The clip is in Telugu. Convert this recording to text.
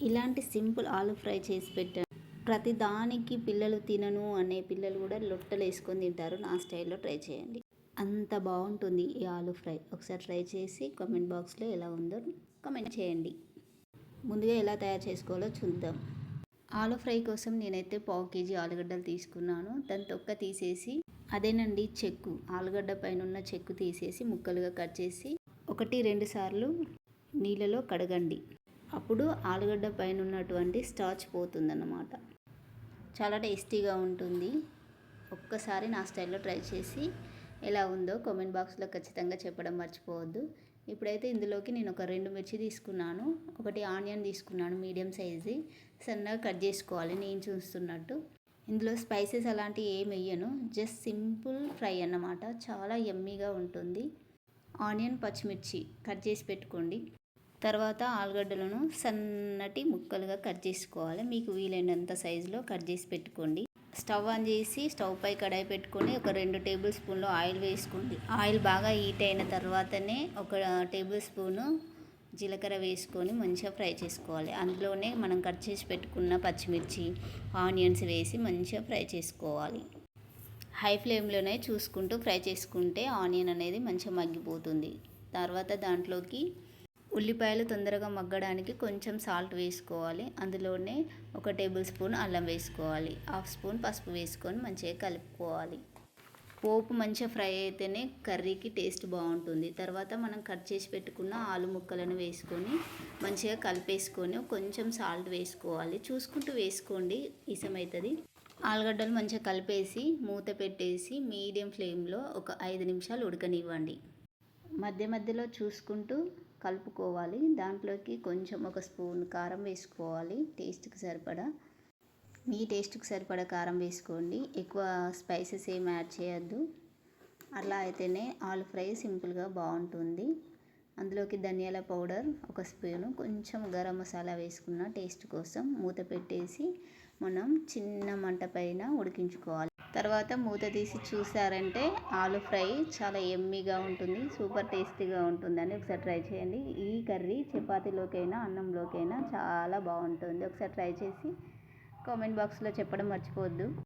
ఇలాంటి సింపుల్ ఆలు ఫ్రై చేసి పెట్టాను. ప్రతి దానికి పిల్లలు తినను అనే పిల్లలు కూడా లొట్టలు వేసుకొని తింటారు. నా స్టైల్లో ట్రై చేయండి. అంత బాగుంటుంది ఈ ఆలు ఫ్రై. ఒకసారి ట్రై చేసి కామెంట్ బాక్స్లో ఎలా ఉందో కామెంట్ చేయండి. ముందుగా ఎలా తయారు చేసుకోవాలో చూద్దాం. ఆలు ఫ్రై కోసం నేనైతే 1/2 kg ఆలుగడ్డలు తీసుకున్నాను. దాని తొక్క తీసేసి, అదేనండి చెక్కు, ఆలుగడ్డ పైన ఉన్న చెక్కు తీసేసి ముక్కలుగా కట్ చేసి 1-2 సార్లు నీళ్ళలో కడగండి. అప్పుడు ఆలుగడ్డ పైన ఉన్నటువంటి స్టార్చ్ పోతుందన్నమాట. చాలా టేస్టీగా ఉంటుంది. ఒక్కసారి నా స్టైల్లో ట్రై చేసి ఎలా ఉందో కామెంట్ బాక్స్లో ఖచ్చితంగా చెప్పడం మర్చిపోవద్దు. ఇప్పుడైతే ఇందులోకి నేను ఒక 2 మిర్చి తీసుకున్నాను, 1 ఆనియన్ తీసుకున్నాను మీడియం సైజు, సన్నగా కట్ చేసుకోవాలి నేను చూస్తున్నట్టు. ఇందులో స్పైసెస్ అలాంటివి ఏమి వేయను, జస్ట్ సింపుల్ ఫ్రై అన్నమాట. చాలా యమ్మీగా ఉంటుంది. ఆనియన్, పచ్చిమిర్చి కట్ చేసి పెట్టుకోండి. తర్వాత ఆలుగడ్డలను సన్నటి ముక్కలుగా కట్ చేసుకోవాలి. మీకు వీలైనంత సైజులో కట్ చేసి పెట్టుకోండి. స్టవ్ ఆన్ చేసి స్టవ్ పై కడాయి పెట్టుకొని ఒక 2 టేబుల్ స్పూన్లు ఆయిల్ వేసుకోండి. ఆయిల్ బాగా హీట్ అయిన తర్వాతనే 1 టేబుల్ స్పూను జీలకర్ర వేసుకొని మంచిగా ఫ్రై చేసుకోవాలి. అందులోనే మనం కట్ చేసి పెట్టుకున్న పచ్చిమిర్చి, ఆనియన్స్ వేసి మంచిగా ఫ్రై చేసుకోవాలి. హై ఫ్లేమ్లోనే చూసుకుంటూ ఫ్రై చేసుకుంటే ఆనియన్ అనేది మంచిగా మగ్గిపోతుంది. తర్వాత దాంట్లోకి ఉల్లిపాయలు తొందరగా మగ్గడానికి కొంచెం సాల్ట్ వేసుకోవాలి. అందులోనే 1 టేబుల్ స్పూన్ అల్లం వేసుకోవాలి. 1/2 స్పూన్ పసుపు వేసుకొని మంచిగా కలుపుకోవాలి. పోపు మంచిగా ఫ్రై అయితేనే కర్రీకి టేస్ట్ బాగుంటుంది. తర్వాత మనం కట్ చేసి పెట్టుకున్న ఆలు ముక్కలను వేసుకొని మంచిగా కలిపేసుకొని కొంచెం సాల్ట్ వేసుకోవాలి. చూసుకుంటూ వేసుకోండి, ఇసమవుతుంది. ఆలుగడ్డలు మంచిగా కలిపేసి మూత పెట్టేసి మీడియం ఫ్లేమ్లో ఒక 5 నిమిషాలు ఉడకనివ్వండి. మధ్య మధ్యలో చూసుకుంటూ కలుపుకోవాలి. దాంట్లోకి కొంచెం 1 స్పూన్ కారం వేసుకోవాలి. టేస్ట్కి సరిపడా, మీ టేస్ట్కి సరిపడా కారం వేసుకోండి. ఎక్కువ స్పైసెస్ ఏమి యాడ్ చేయొద్దు. అలా అయితేనే ఆలు ఫ్రై సింపుల్గా బాగుంటుంది. అందులోకి ధనియాల పౌడర్ 1 స్పూను, కొంచెం గరం మసాలా వేసుకున్న టేస్ట్ కోసం. మూత పెట్టేసి మనం చిన్న మంట పైన ఉడికించుకోవాలి. తర్వాత మూత తీసి చూసారంటే ఆలు ఫ్రై చాలా యమ్మీగా ఉంటుంది, సూపర్ టేస్టీగా ఉంటుందని ఒకసారి ట్రై చేయండి. ఈ కర్రీ చపాతీలోకైనా అన్నంలోకైనా చాలా బాగుంటుంది. ఒకసారి ట్రై చేసి కామెంట్ బాక్స్లో చెప్పడం మర్చిపోవద్దు.